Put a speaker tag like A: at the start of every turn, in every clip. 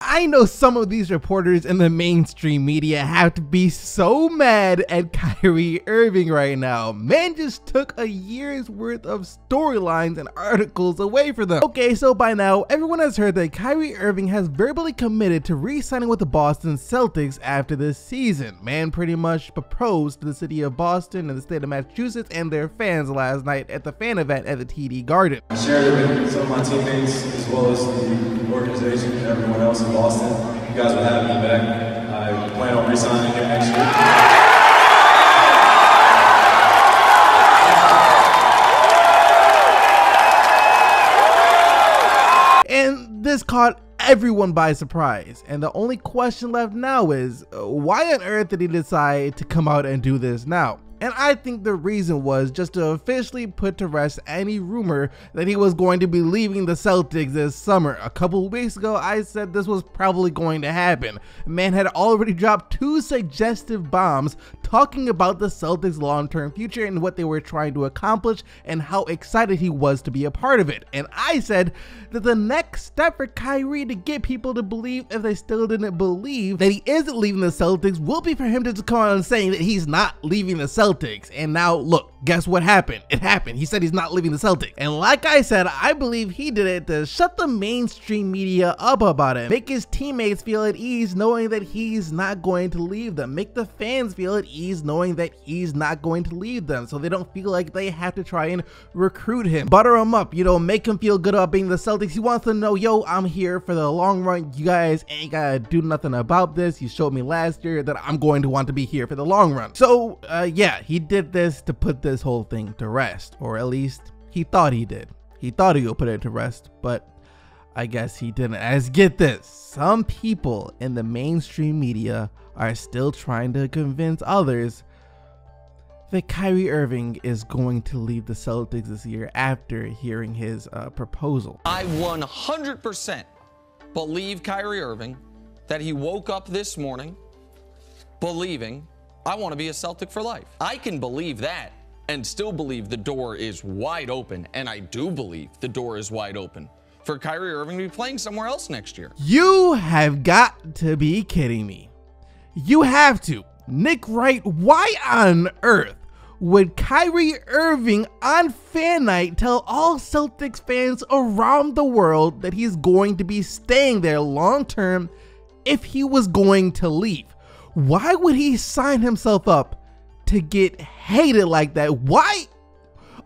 A: I know some of these reporters in the mainstream media have to be so mad at Kyrie Irving right now. Man just took a year's worth of storylines and articles away from them. Okay, so by now, everyone has heard that Kyrie Irving has verbally committed to re-signing with the Boston Celtics after this season. Man pretty much proposed to the city of Boston and the state of Massachusetts and their fans last night at the fan event at the TD Garden.
B: I shared it with some of my teammates as well as the organization and everyone else in Boston. You guys will have me back. I plan on re-signing here next
A: year. And this caught everyone by surprise, and the only question left now is, why on earth did he decide to come out and do this now? And I think the reason was just to officially put to rest any rumor that he was going to be leaving the Celtics this summer. A couple of weeks ago, I said this was probably going to happen. Man had already dropped 2 suggestive bombs talking about the Celtics' long-term future and what they were trying to accomplish and how excited he was to be a part of it. And I said that the next step for Kyrie to get people to believe, if they still didn't believe, that he isn't leaving the Celtics will be for him to just come out and saying that he's not leaving the Celtics. And now look, guess what happened? It happened. He said he's not leaving the Celtics. And like I said, I believe he did it to shut the mainstream media up about it, make his teammates feel at ease knowing that he's not going to leave them, make the fans feel at ease knowing that he's not going to leave them, so they don't feel like they have to try and recruit him, butter him up, you know, make him feel good about being the Celtics. He wants to know, yo, I'm here for the long run. You guys ain't gotta do nothing about this. You showed me last year that I'm going to want to be here for the long run. So yeah, he did this to put this whole thing to rest, or at least he thought he did. He thought he would put it to rest, but I guess he didn't. As get this, some people in the mainstream media are still trying to convince others that Kyrie Irving is going to leave the Celtics this year after hearing his proposal.
C: I 100% believe Kyrie Irving, that he woke up this morning believing, I want to be a Celtic for life. I can believe that and still believe the door is wide open, and I do believe the door is wide open for Kyrie Irving to be playing somewhere else next year.
A: You have got to be kidding me. You have to. Nick Wright, why on earth would Kyrie Irving on fan night tell all Celtics fans around the world that he's going to be staying there long term if he was going to leave? Why would he sign himself up to get hated like that? Why,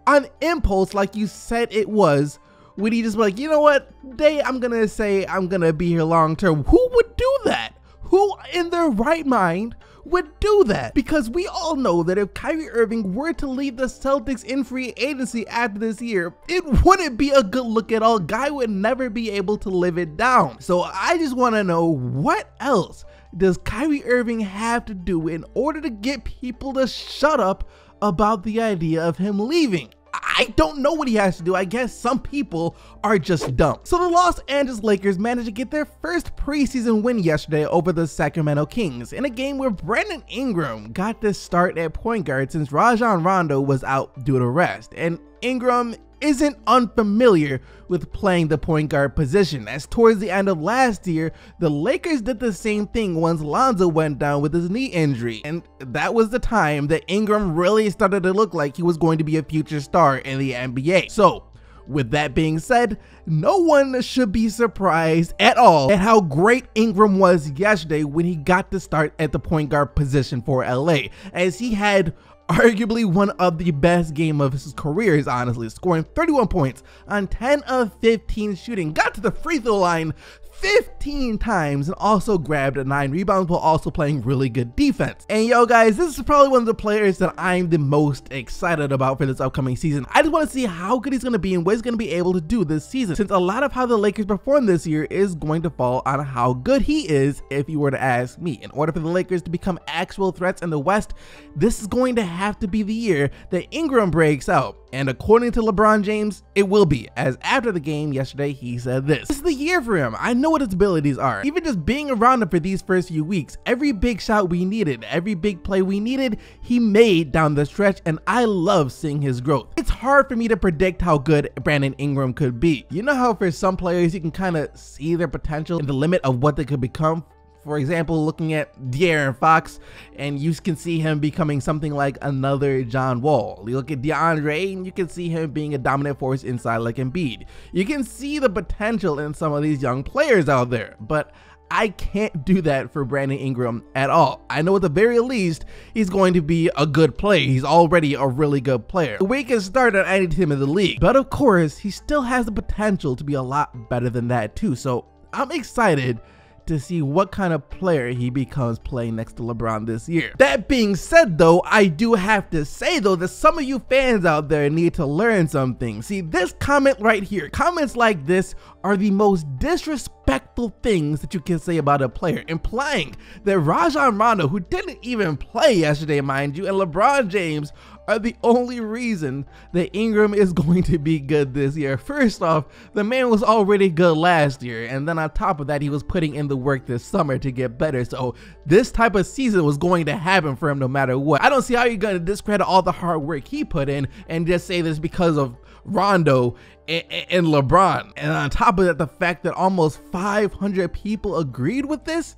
A: on impulse, like you said it was, would he just be like, you know what, Day, I'm gonna say I'm gonna be here long term? Who would do that? Who in their right mind would do that? Because we all know that if Kyrie Irving were to leave the Celtics in free agency after this year, it wouldn't be a good look at all. Guy would never be able to live it down. So I just want to know, what else does Kyrie Irving have to do in order to get people to shut up about the idea of him leaving? I don't know what he has to do. I guess some people are just dumb. So the Los Angeles Lakers managed to get their first preseason win yesterday over the Sacramento Kings in a game where Brandon Ingram got to start at point guard since Rajon Rondo was out due to rest. And Ingram isn't unfamiliar with playing the point guard position, as towards the end of last year, the Lakers did the same thing once Lonzo went down with his knee injury, and that was the time that Ingram really started to look like he was going to be a future star in the NBA. So with that being said, no one should be surprised at all at how great Ingram was yesterday when he got to start at the point guard position for LA, as he had arguably one of the best game of his career, honestly, scoring 31 points on 10 of 15 shooting, got to the free throw line 15 times, and also grabbed 9 rebounds while also playing really good defense. And yo guys, this is probably one of the players that I'm the most excited about for this upcoming season. I just want to see how good he's going to be and what he's going to be able to do this season, since a lot of how the Lakers perform this year is going to fall on how good he is, if you were to ask me. In order for the Lakers to become actual threats in the West, this is going to have to be the year that Ingram breaks out. And according to LeBron James, it will be, as after the game yesterday, he said this is the year for him. I know know what his abilities are. Even just being around him for these first few weeks, every big shot we needed, every big play we needed, he made down the stretch, and I love seeing his growth. It's hard for me to predict how good Brandon Ingram could be. You know how for some players you can kind of see their potential and the limit of what they could become? For example, looking at De'Aaron Fox, and you can see him becoming something like another John Wall. You look at DeAndre, and you can see him being a dominant force inside like Embiid. You can see the potential in some of these young players out there, but I can't do that for Brandon Ingram at all. I know at the very least, he's going to be a good player. He's already a really good player. We can start on any team in the league, but of course, he still has the potential to be a lot better than that too. So I'm excited to see what kind of player he becomes playing next to LeBron this year. That being said though, I do have to say though that some of you fans out there need to learn something. See, this comment right here, comments like this are the most disrespectful things that you can say about a player, implying that Rajon Rondo, who didn't even play yesterday mind you, and LeBron James are the only reason that Ingram is going to be good this year. First off, the man was already good last year, and then on top of that, he was putting in the work this summer to get better. So this type of season was going to happen for him no matter what. I don't see how you're going to discredit all the hard work he put in and just say this because of Rondo and LeBron. And on top of that, the fact that almost 500 people agreed with this,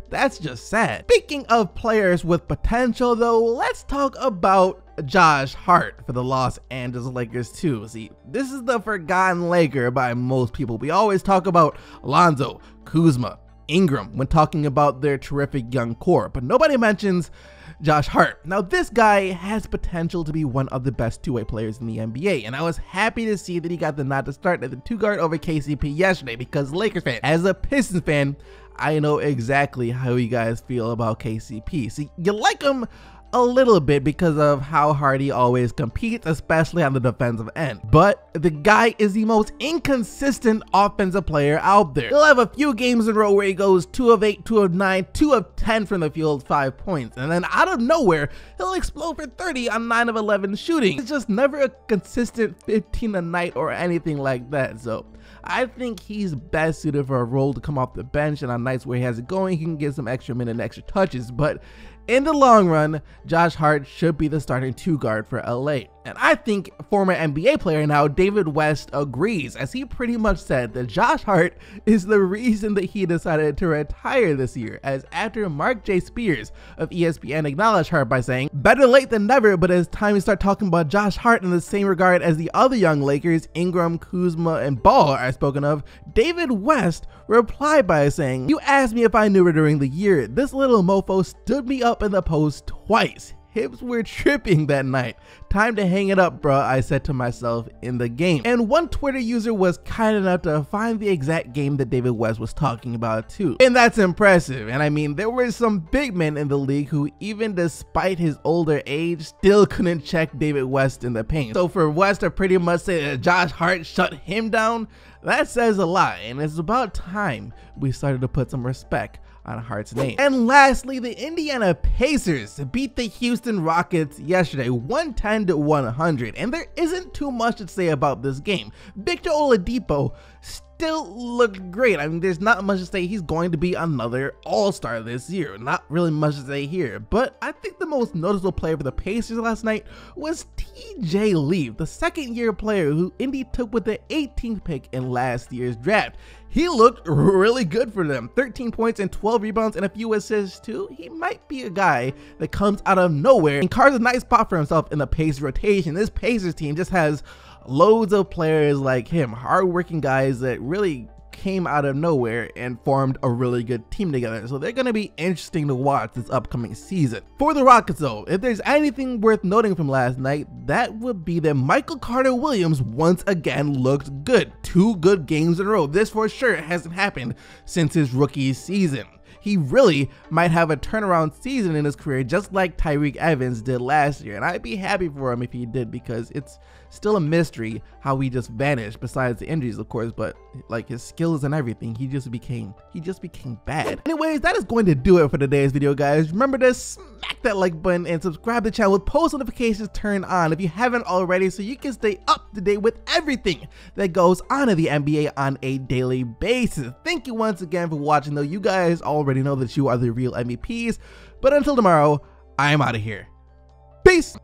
A: that's just sad. Speaking of players with potential though, let's talk about Josh Hart for the Los Angeles Lakers too. See, this is the forgotten Laker by most people. We always talk about Lonzo, Kuzma, Ingram when talking about their terrific young core, but nobody mentions Josh Hart. Now this guy has potential to be one of the best two-way players in the NBA, and I was happy to see that he got the nod to start at the 2-guard over KCP yesterday, because Lakers fan, as a Pistons fan, I know exactly how you guys feel about KCP. See, you like him a little bit because of how hard he always competes, especially on the defensive end. But the guy is the most inconsistent offensive player out there. He'll have a few games in a row where he goes 2 of 8, 2 of 9, 2 of 10 from the field, 5 points. And then out of nowhere, he'll explode for 30 on 9 of 11 shooting. It's just never a consistent 15 a night or anything like that. So I think he's best suited for a role to come off the bench, and on nights where he has it going, he can get some extra minutes and extra touches. But in the long run, Josh Hart should be the starting 2-guard for LA. And I think former NBA player now David West agrees, as he pretty much said that Josh Hart is the reason that he decided to retire this year, as after Mark J. Spears of ESPN acknowledged Hart by saying, "Better late than never, but it's time we start talking about Josh Hart in the same regard as the other young Lakers, Ingram, Kuzma, and Ball are spoken of." David West replied by saying, "You asked me if I knew her during the year. This little mofo stood me up in the post twice. Hips were tripping that night. Time to hang it up, bruh," I said to myself in the game. And one Twitter user was kind enough to find the exact game that David West was talking about too. And that's impressive. And I mean, there were some big men in the league who, even despite his older age, still couldn't check David West in the paint. So for West to pretty much say that Josh Hart shut him down, that says a lot. And it's about time we started to put some respect on Hart's name. And lastly, the Indiana Pacers beat the Houston Rockets yesterday 110-100, and there isn't too much to say about this game. Victor Oladipo still looked great. I mean, there's not much to say. He's going to be another all-star this year. Not really much to say here, but I think the most noticeable player for the Pacers last night was TJ Leaf, the second-year player who Indy took with the 18th pick in last year's draft. He looked really good for them. 13 points and 12 rebounds and a few assists too. He might be a guy that comes out of nowhere and carves a nice spot for himself in the Pacers rotation. This Pacers team just has loads of players like him, hardworking guys that really came out of nowhere and formed a really good team together. So they're going to be interesting to watch this upcoming season. For the Rockets though, if there's anything worth noting from last night, that would be that Michael Carter-Williams once again looked good. 2 good games in a row. This for sure hasn't happened since his rookie season. he really might have a turnaround season in his career, just like Tyreke Evans did last year. And I'd be happy for him if he did, because it's still a mystery how he just vanished, besides the injuries, of course, but like his skills and everything, he just became bad. Anyways, that is going to do it for today's video, guys. Remember to smack that like button and subscribe to the channel with post notifications turned on if you haven't already, so you can stay up to date with everything that goes on in the NBA on a daily basis. Thank you once again for watching, though. You guys already know that you are the real MVPs, but until tomorrow, I'm out of here. Peace.